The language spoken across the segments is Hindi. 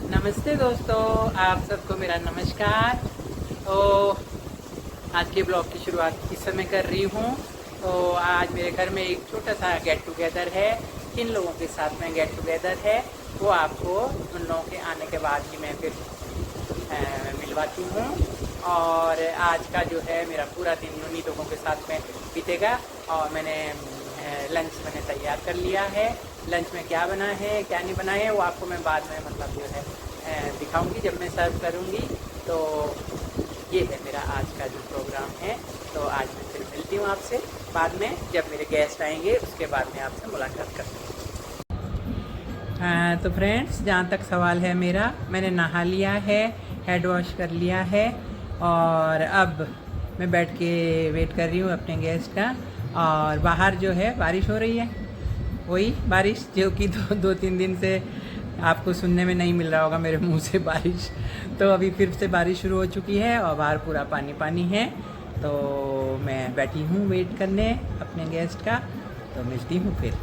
नमस्ते दोस्तों, आप सबको मेरा नमस्कार। तो आज के ब्लॉग की शुरुआत इस समय कर रही हूँ। तो आज मेरे घर में एक छोटा सा गेट टुगेदर है। किन लोगों के साथ में गेट टुगेदर है वो आपको उन लोगों के आने के बाद ही मैं फिर मिलवाती हूँ। और आज का जो है मेरा पूरा दिन उन्हीं लोगों के साथ में बीतेगा। और लंच मैंने तैयार कर लिया है। लंच में क्या बना है क्या नहीं बना है वो आपको मैं बाद में मतलब जो है दिखाऊंगी जब मैं सर्व करूंगी। तो ये है मेरा आज का जो प्रोग्राम है। तो आज मैं फिर मिलती हूँ आपसे बाद में, जब मेरे गेस्ट आएंगे उसके बाद में आपसे मुलाकात करती हूँ। तो फ्रेंड्स, जहाँ तक सवाल है मेरा, मैंने नहा लिया है, हेड वॉश कर लिया है और अब मैं बैठ के वेट कर रही हूँ अपने गेस्ट का। और बाहर जो है बारिश हो रही है, वही बारिश जो कि दो तीन दिन से आपको सुनने में नहीं मिल रहा होगा मेरे मुंह से बारिश। तो अभी फिर से बारिश शुरू हो चुकी है और बाहर पूरा पानी पानी है। तो मैं बैठी हूँ वेट करने अपने गेस्ट का। तो मिलती हूँ फिर।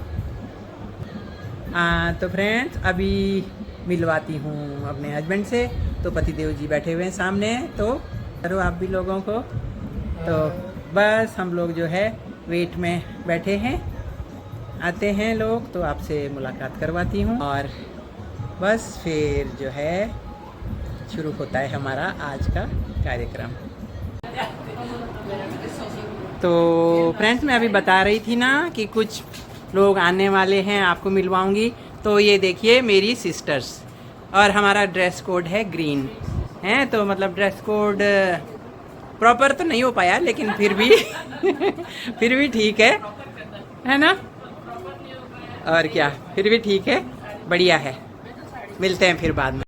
तो फ्रेंड्स, अभी मिलवाती हूँ अपने हस्बैंड से। तो पतिदेव जी बैठे हुए हैं सामने, तो करो आप भी लोगों को। तो बस हम लोग जो है वेट में बैठे हैं, आते हैं लोग तो आपसे मुलाकात करवाती हूँ और बस फिर जो है शुरू होता है हमारा आज का कार्यक्रम। तो फ्रेंड्स, मैं अभी बता रही थी ना कि कुछ लोग आने वाले हैं, आपको मिलवाऊंगी। तो ये देखिए मेरी सिस्टर्स, और हमारा ड्रेस कोड है ग्रीन है। तो मतलब ड्रेस कोड प्रॉपर तो नहीं हो पाया, लेकिन फिर भी फिर भी ठीक है ना। और क्या, फिर भी ठीक है, बढ़िया है। मिलते हैं फिर बाद में।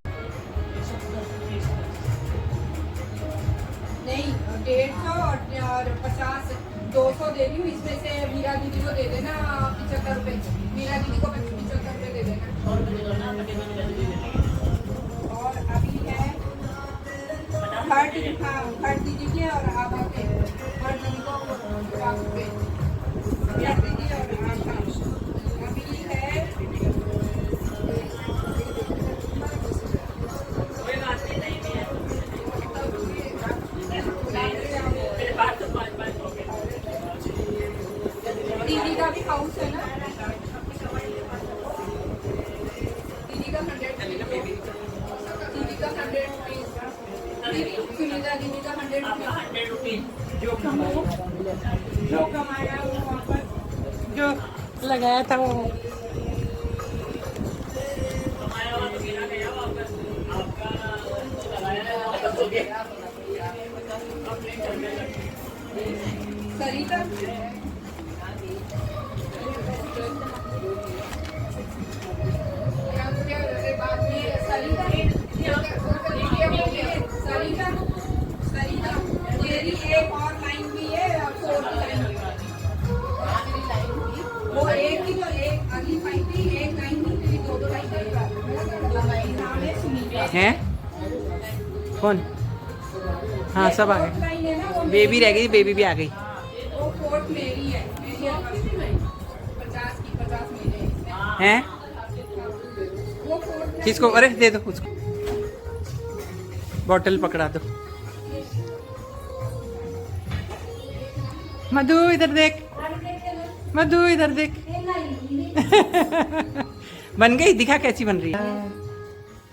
नहीं, 150 और 50, 200 दे रही हूँ। इसमें से मीरा दीदी को दे देना 75 रुपए। मीरा दीदी को 75 रुपए दे देना। और अभी है थर्ड दीदी के और आभा के। थर्ड दीदी को 50 रुपए, थर्ड दीदी और आभा। अभी है दीदी का भी हाउस है ना। दीदी का 100, दीदी का 100 रुपीज। सुनीता दीदी का 100 रुपीज। जो कमाया वो वापस, जो लगाया था वो। सरिता बाद में सरिता मेरी एक और लाइन भी है, 4th लाइन वो एक ही, तो एक अगली लाइन थी, एक लाइन थी, तेरी दो लाइन हैं कौन? हाँ, सब आ गए। लाइन है ना, वो बेबी रह गई, बेबी भी आ गई। वो 4th मेरी है। 50 की 50 मेरे हैं वो 4th किसको? अरे दे दो उसको, बॉटल पकड़ा दो। मधु इधर देख, मधु इधर देख। बन गई? दिखा कैसी बन रही है।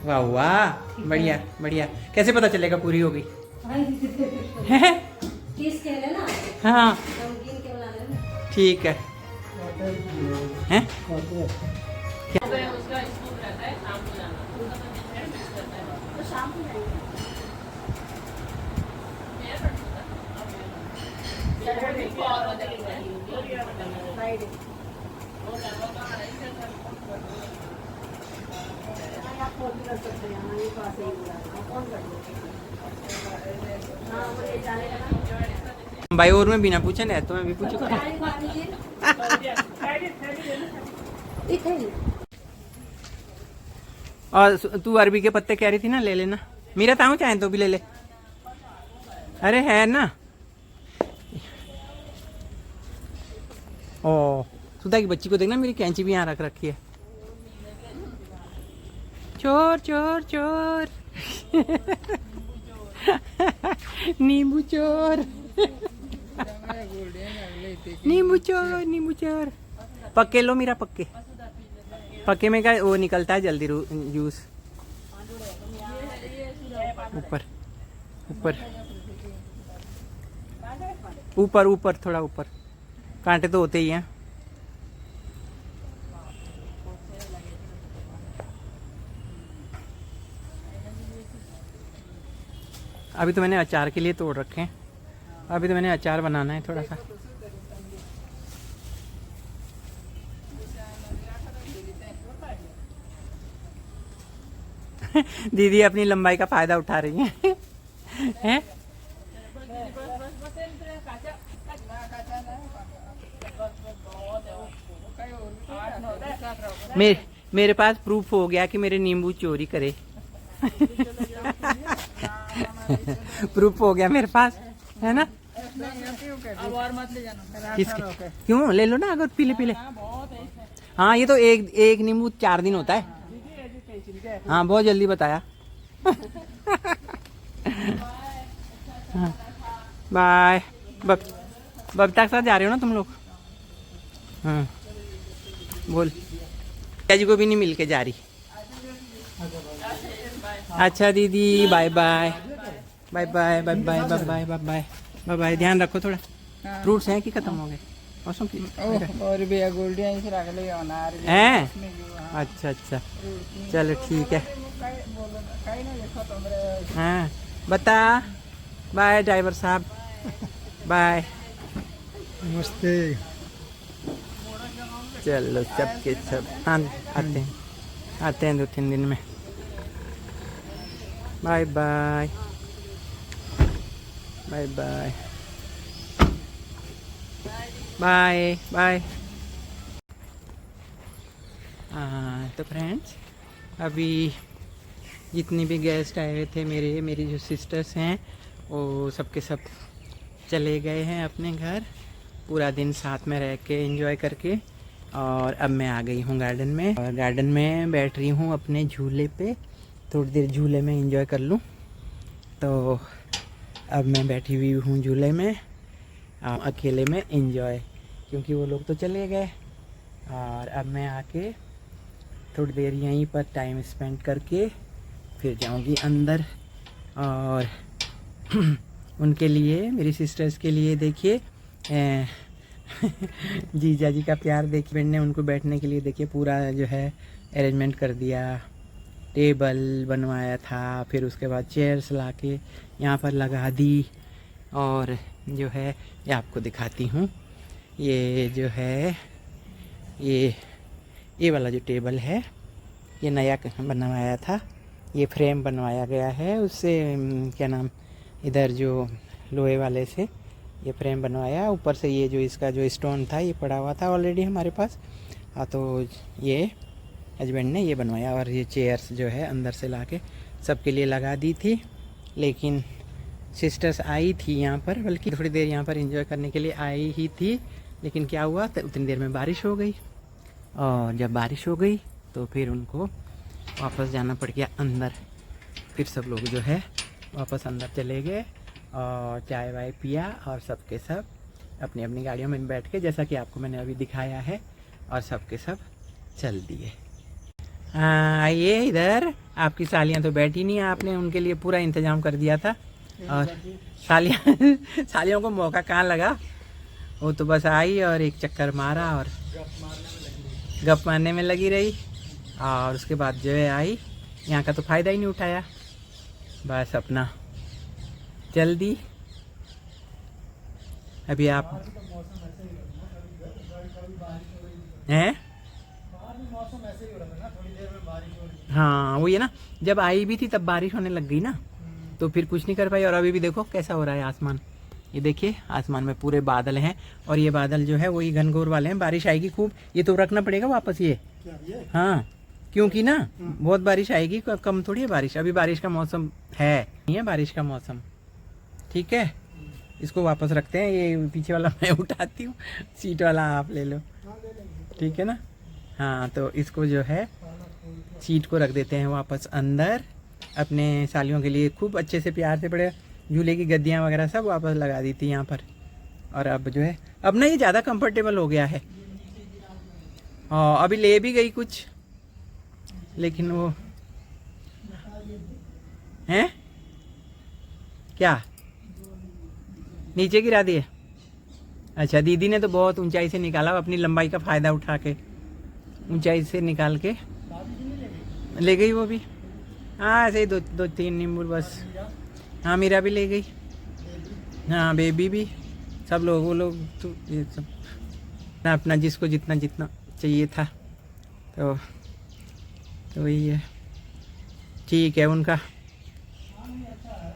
वाह वाह, बढ़िया बढ़िया। कैसे पता चलेगा पूरी हो गई? हाँ ठीक है। हैं भाई, और मैं बिना पूछे नहीं तो मैं भी पूछूंगा। और तू अरबी के पत्ते कह रही थी ना, ले लेना। मेरा ताऊ चाहे तो भी ले ले। अरे है ना। ओ, सुधा की बच्ची को देखना, मेरी कैंची भी यहाँ रख रखी है। चोर चोर चोर नींबू चोर नींबू चोर नींबू चोर। पक्के लो मीरा, पक्के पक्के में क्या वो निकलता है जल्दी जूस। ऊपर ऊपर ऊपर ऊपर थोड़ा ऊपर, कांटे तो होते ही हैं। अभी तो मैंने अचार के लिए तोड़ रखे हैं, अभी तो मैंने अचार बनाना है थोड़ा सा। दीदी अपनी लंबाई का फायदा उठा रही हैं। हैं? मेरे पास प्रूफ हो गया कि मेरे नींबू चोरी करे। प्रूफ हो गया मेरे पास, है ना। अब और मत ले जाना। किसके? क्यों, ले लो ना अगर पीले पीले। हाँ ये तो एक नींबू 4 दिन होता है। हाँ बहुत जल्दी बताया। बाय। बबीता के साथ जा रहे हो ना तुम लोग? हाँ बोल। जी को भी नहीं मिल के जा रही। अच्छा दीदी bye bye bye bye bye bye bye bye bye bye bye bye. ध्यान रखो थोड़ा। फ्रूट्स हैं कि खत्म हो गए? मौसम की और भैया गोल्डियन से रख ले अनार हैं। अच्छा अच्छा चलो ठीक है। हाँ बता। बाय ड्राइवर साहब बाय। नमस्ते। चलो सबके सब हाँ आते हैं 2-3 दिन में। Bye bye bye bye bye bye. तो फ्रेंड्स अभी जितने भी गेस्ट आए हुए थे मेरी जो सिस्टर्स हैं वो सबके सब चले गए हैं अपने घर, पूरा दिन साथ में रह के एंजॉय करके। और अब मैं आ गई हूँ गार्डन में, और गार्डन में बैठ रही हूँ अपने झूले पे, थोड़ी देर झूले में एंजॉय कर लूँ। तो अब मैं बैठी हुई हूँ झूले में अकेले में एंजॉय, क्योंकि वो लोग तो चले गए। और अब मैं आके थोड़ी देर यहीं पर टाइम स्पेंड करके फिर जाऊंगी अंदर। और उनके लिए, मेरी सिस्टर्स के लिए देखिए जीजा जी का प्यार देखिए। मैंने उनको बैठने के लिए देखिए पूरा जो है अरेंजमेंट कर दिया, टेबल बनवाया था, फिर उसके बाद चेयर्स लाके यहाँ पर लगा दी। और जो है ये आपको दिखाती हूँ, ये जो है ये वाला जो टेबल है ये नया बनवाया था, ये फ्रेम बनवाया गया है उससे, क्या नाम, इधर जो लोहे वाले से ये फ्रेम बनवाया। ऊपर से ये जो इसका जो स्टोन था ये पड़ा हुआ था ऑलरेडी हमारे पास। हाँ तो ये हस्बैंड ने ये बनवाया। और ये चेयर्स जो है अंदर से लाके सबके लिए लगा दी थी, लेकिन सिस्टर्स आई थी यहाँ पर, बल्कि थोड़ी देर यहाँ पर एंजॉय करने के लिए आई ही थी। लेकिन क्या हुआ, तो उतनी देर में बारिश हो गई, और जब बारिश हो गई तो फिर उनको वापस जाना पड़ गया अंदर। फिर सब लोग जो है वापस अंदर चले गए और चाय वाय पिया, और सब के सब अपनी अपनी गाड़ियों में बैठ के, जैसा कि आपको मैंने अभी दिखाया है, और सब के सब चल दिए। आइए इधर, आपकी सालियाँ तो बैठी नहीं, आपने उनके लिए पूरा इंतजाम कर दिया था। और सालियों को मौका कहाँ लगा, वो तो बस आई और एक चक्कर मारा और गप मारने में लगी रही, और उसके बाद जो है आई, यहाँ का तो फ़ायदा ही नहीं उठाया, बस अपना चल दी। अभी आप हैं? हाँ वही है ना, जब आई भी थी तब बारिश होने लग गई ना, तो फिर कुछ नहीं कर पाई। और अभी भी देखो कैसा हो रहा है आसमान, ये देखिए आसमान में पूरे बादल हैं, और ये बादल जो है वही घनघोर वाले हैं, बारिश आएगी खूब। ये तो रखना पड़ेगा वापस ये, हाँ क्योंकि ना बहुत बारिश आएगी, कम थोड़ी है बारिश, अभी बारिश का मौसम है, नहीं है बारिश का मौसम, ठीक है। इसको वापस रखते हैं, ये पीछे वाला मैं उठाती हूँ, सीट वाला आप ले लो, ठीक है ना। हाँ तो इसको जो है सीट को रख देते हैं वापस अंदर। अपने सालियों के लिए खूब अच्छे से प्यार से बड़े झूले की गद्दियाँ वगैरह सब वापस लगा दी थी यहाँ पर। और अब जो है अब ना ये ज़्यादा कंफर्टेबल हो गया है। हाँ, अभी ले भी गई कुछ, लेकिन वो हैं क्या नीचे गिरा दिए। अच्छा, दीदी ने तो बहुत ऊंचाई से निकाला, अपनी लंबाई का फ़ायदा उठा के ऊंचाई से निकाल के ले गई वो भी। हाँ, ऐसे ही दो तीन नींबू बस। हाँ, मीरा भी ले गई। हाँ, बेबी भी, सब लोग वो लोग तो ये सब ना अपना जिसको जितना जितना चाहिए था तो वही है। ठीक है, उनका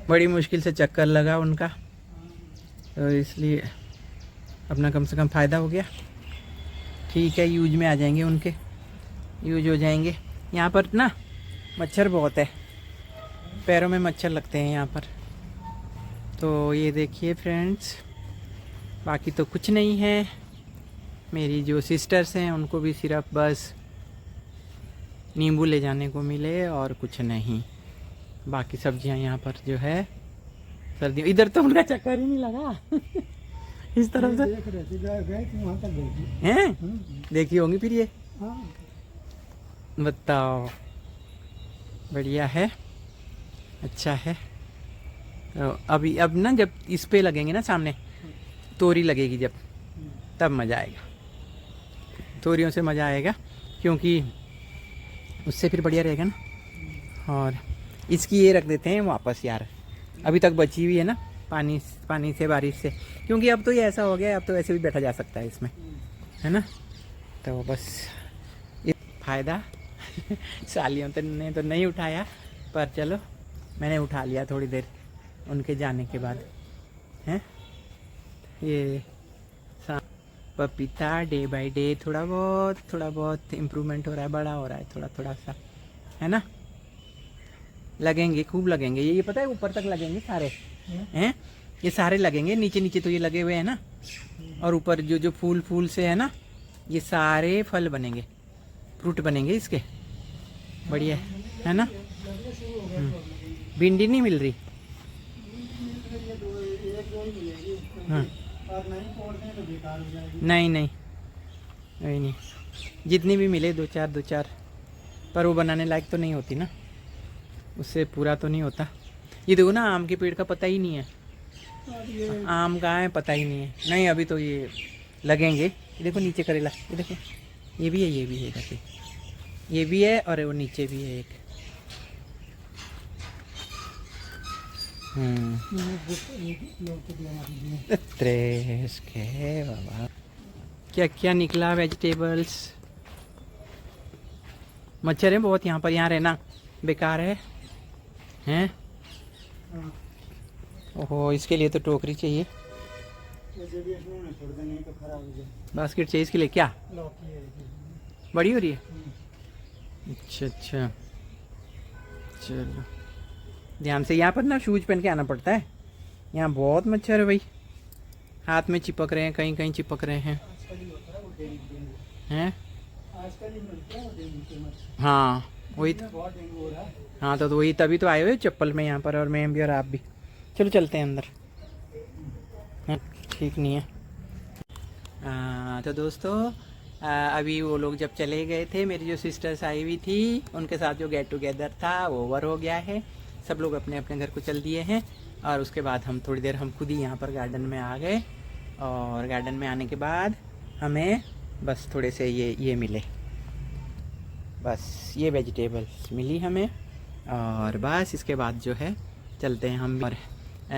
बड़ी मुश्किल से चक्कर लगा उनका, तो इसलिए अपना कम से कम फ़ायदा हो गया। ठीक है, यूज में आ जाएंगे, उनके यूज हो जाएंगे। यहाँ पर ना मच्छर बहुत है, पैरों में मच्छर लगते हैं यहाँ पर। तो ये देखिए फ्रेंड्स, बाकी तो कुछ नहीं है। मेरी जो सिस्टर्स हैं उनको भी सिर्फ बस नींबू ले जाने को मिले और कुछ नहीं। बाकी सब्जियां यहाँ पर जो है सर्दियों, इधर तो उनका चक्कर ही नहीं लगा इस तरफ से हैं, देखी होंगी फिर ये। बताओ, बढ़िया है, अच्छा है। तो अभी अब ना जब इस पे लगेंगे ना सामने तोरी लगेगी जब, तब मज़ा आएगा। तोरियों से मज़ा आएगा क्योंकि उससे फिर बढ़िया रहेगा ना। और इसकी ये रख देते हैं वापस यार, अभी तक बची हुई है ना पानी से बारिश से, क्योंकि अब तो ये ऐसा हो गया है, अब तो ऐसे भी बैठा जा सकता है इसमें, है ना। तो बस फ़ायदा सालियों ने तो नहीं उठाया, पर चलो मैंने उठा लिया थोड़ी देर उनके जाने के बाद। हैं ये पपीता डे बाय डे थोड़ा बहुत इम्प्रूवमेंट हो रहा है, बड़ा हो रहा है थोड़ा थोड़ा सा, है ना। लगेंगे, खूब लगेंगे। ये पता है ऊपर तक लगेंगे सारे, हैं ये सारे लगेंगे। नीचे नीचे तो ये लगे हुए हैं ना, और ऊपर जो जो फूल से है ना, ये सारे फल बनेंगे, फ्रूट बनेंगे इसके। बढ़िया है ना। भिंडी नहीं मिल रही। हाँ, नहीं जितनी भी मिले दो चार, पर वो बनाने लायक तो नहीं होती ना, उससे पूरा तो नहीं होता। ये देखो ना, आम के पेड़ का पता ही नहीं है, आम कहाँ है पता ही नहीं है। नहीं, अभी तो ये लगेंगे। ये देखो नीचे करेला, ये देखो, ये भी है करके, ये भी है और वो नीचे भी है एक। बाबा क्या क्या निकला, वेजिटेबल्स। मच्छर है बहुत यहाँ पर, यहाँ रहना बेकार है, हैं। ओहो, इसके लिए तो टोकरी चाहिए, बास्केट चाहिए इसके लिए। क्या बड़ी हो रही है? अच्छा, चलो ध्यान से। यहाँ पर ना शूज पहन के आना पड़ता है, यहाँ बहुत मच्छर है भाई, हाथ में चिपक रहे हैं, कहीं चिपक रहे हैं। हाँ वही तो, हाँ तो वही तभी तो आए हुए चप्पल में यहाँ पर, और मैं भी और आप भी। चलो चलते हैं अंदर, हाँ ठीक नहीं है। तो दोस्तों अभी वो लोग जब चले गए थे, मेरी जो सिस्टर्स आई हुई थी उनके साथ जो गेट टुगेदर था वो ओवर हो गया है। सब लोग अपने अपने घर को चल दिए हैं, और उसके बाद हम थोड़ी देर हम खुद ही यहाँ पर गार्डन में आ गए। और गार्डन में आने के बाद हमें बस थोड़े से ये मिले, बस ये वेजिटेबल्स मिली हमें। और बस इसके बाद जो है चलते हैं हम। और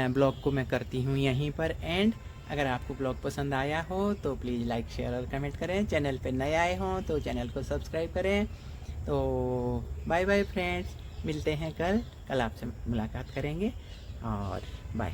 ब्लॉग को मैं करती हूँ यहीं पर एंड। अगर आपको ब्लॉग पसंद आया हो तो प्लीज़ लाइक शेयर और कमेंट करें। चैनल पे नए आए हों तो चैनल को सब्सक्राइब करें। तो बाय बाय फ्रेंड्स, मिलते हैं कल आपसे मुलाकात करेंगे, और बाय।